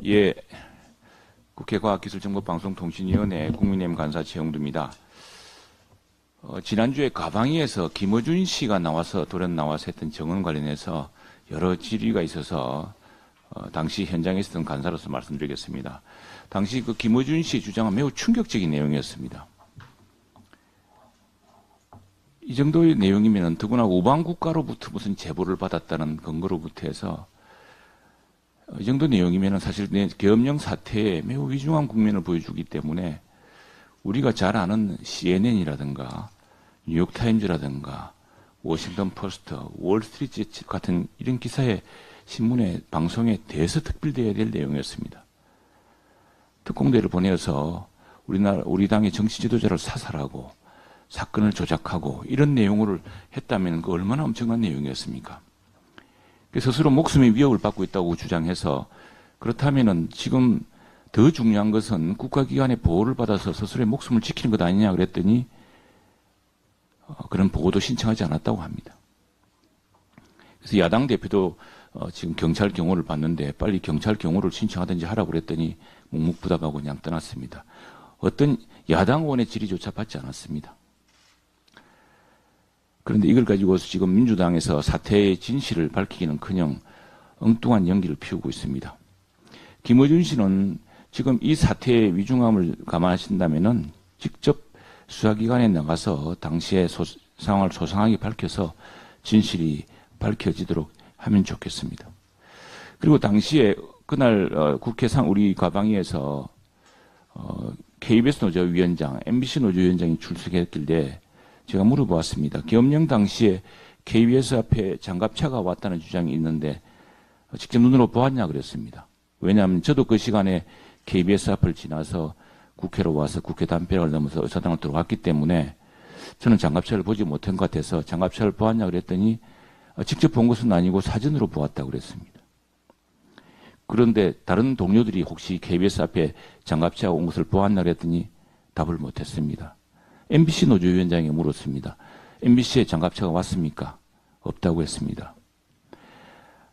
예, 국회 과학기술정보방송통신위원회 국민의힘 간사 최영두입니다. 지난주에 가방위에서 김어준 씨가 나와서 돌연 나와서 했던 정언 관련해서 여러 질의가 있어서 당시 현장에 있었던 간사로서 말씀드리겠습니다. 당시 그 김어준 씨 주장은 매우 충격적인 내용이었습니다. 이 정도의 내용이면 더구나 우방국가로부터 무슨 제보를 받았다는 근거로부터 해서 이 정도 내용이면 사실 계엄령 사태에 매우 위중한 국면을 보여주기 때문에 우리가 잘 아는 CNN이라든가 뉴욕타임즈라든가 워싱턴 포스트, 월스트리트 같은 이런 기사에 신문에 방송에 대해서 특별되어야 될 내용이었습니다. 특공대를 보내서 우리 당의 정치 지도자를 사살하고 사건을 조작하고 이런 내용을 했다면 그 얼마나 엄청난 내용이었습니까? 스스로 목숨의 위협을 받고 있다고 주장해서 그렇다면은 지금 더 중요한 것은 국가기관의 보호를 받아서 스스로의 목숨을 지키는 것 아니냐 그랬더니 그런 보고도 신청하지 않았다고 합니다. 그래서 야당 대표도 지금 경찰 경호를 받는데 빨리 경찰 경호를 신청하든지 하라고 그랬더니 묵묵부답하고 그냥 떠났습니다. 어떤 야당 의원의 질의조차 받지 않았습니다. 그런데 이걸 가지고서 지금 민주당에서 사태의 진실을 밝히기는커녕 엉뚱한 연기를 피우고 있습니다. 김어준 씨는 지금 이 사태의 위중함을 감안하신다면은 직접 수사기관에 나가서 당시의 상황을 소상하게 밝혀서 진실이 밝혀지도록 하면 좋겠습니다. 그리고 당시에 그날 국회상 우리 과방위에서 KBS 노조위원장, MBC 노조위원장이 출석했길래 제가 물어보았습니다. 계엄령 당시에 KBS 앞에 장갑차가 왔다는 주장이 있는데 직접 눈으로 보았냐 그랬습니다. 왜냐하면 저도 그 시간에 KBS 앞을 지나서 국회로 와서 국회 담벼락을 넘어서 의사당을 들어갔기 때문에 저는 장갑차를 보지 못한 것 같아서 장갑차를 보았냐 그랬더니 직접 본 것은 아니고 사진으로 보았다고 그랬습니다. 그런데 다른 동료들이 혹시 KBS 앞에 장갑차가 온 것을 보았냐 그랬더니 답을 못했습니다. MBC 노조위원장이 물었습니다. MBC에 장갑차가 왔습니까? 없다고 했습니다.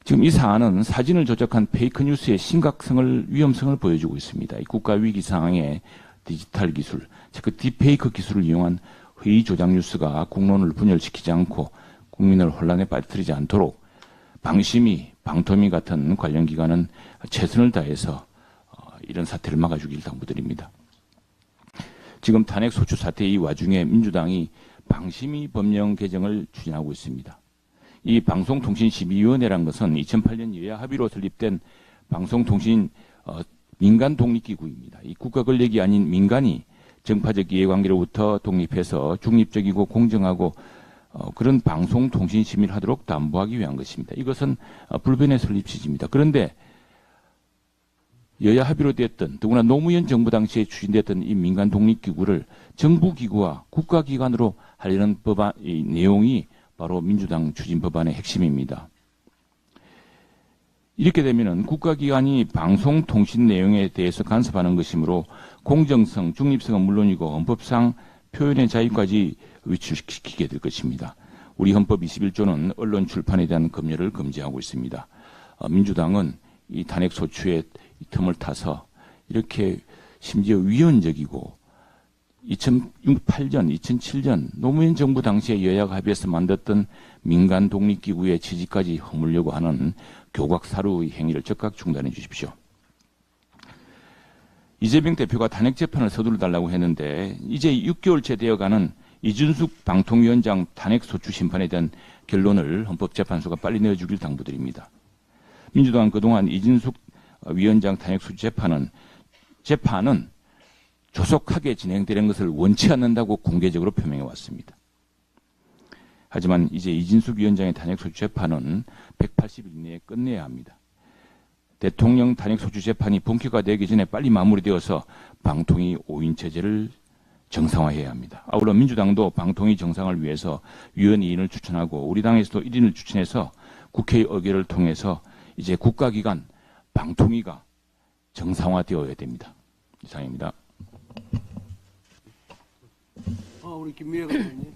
지금 이 사안은 사진을 조작한 페이크 뉴스의 심각성을, 위험성을 보여주고 있습니다. 이 국가 위기 상황에 디지털 기술, 즉 그 딥페이크 기술을 이용한 회의 조작 뉴스가 국론을 분열시키지 않고 국민을 혼란에 빠뜨리지 않도록 방심위, 방통위 같은 관련 기관은 최선을 다해서 이런 사태를 막아주길 당부드립니다. 지금 탄핵 소추 사태 이 와중에 민주당이 방심위 법령 개정을 추진하고 있습니다. 이 방송통신심의위원회란 것은 2008년 여야 합의로 설립된 방송통신 민간 독립기구입니다. 이 국가 권력이 아닌 민간이 정파적 이해관계로부터 독립해서 중립적이고 공정하고 그런 방송통신심의를 하도록 담보하기 위한 것입니다. 이것은 불변의 설립 취지입니다. 그런데 여야 합의로 됐던 더구나 노무현 정부 당시에 추진됐던 이 민간 독립기구를 정부기구와 국가기관으로 하려는 법안 이 내용이 바로 민주당 추진 법안의 핵심입니다. 이렇게 되면은 국가기관이 방송통신 내용에 대해서 간섭하는 것이므로 공정성, 중립성은 물론이고 헌법상 표현의 자유까지 위축시키게 될 것입니다. 우리 헌법 21조는 언론 출판에 대한 검열을 금지하고 있습니다. 민주당은 이 탄핵 소추의 틈을 타서 이렇게 심지어 위헌적이고 2008년, 2007년 노무현 정부 당시에 여야가 합의해서 만들었던 민간 독립기구의 취지까지 허물려고 하는 교각사루의 행위를 즉각 중단해 주십시오. 이재명 대표가 탄핵 재판을 서두르 달라고 했는데 이제 6개월째 되어가는 이준숙 방통위원장 탄핵 소추 심판에 대한 결론을 헌법재판소가 빨리 내어주길 당부드립니다. 민주당은 그동안 이준숙 위원장 탄핵 소추 재판은 조속하게 진행되는 것을 원치 않는다고 공개적으로 표명해 왔습니다. 하지만 이제 이준숙 위원장의 탄핵 소추 재판은 180일 내에 끝내야 합니다. 대통령 탄핵 소추 재판이 본격화되기 전에 빨리 마무리되어서 방통위 5인 체제를 정상화해야 합니다. 아울러 민주당도 방통위 정상을 위해서 위원 2인을 추천하고 우리 당에서도 1인을 추천해서 국회의 의결을 통해서 이제 국가기관 방통위가 정상화되어야 됩니다. 이상입니다. 우리 김미애 의원님.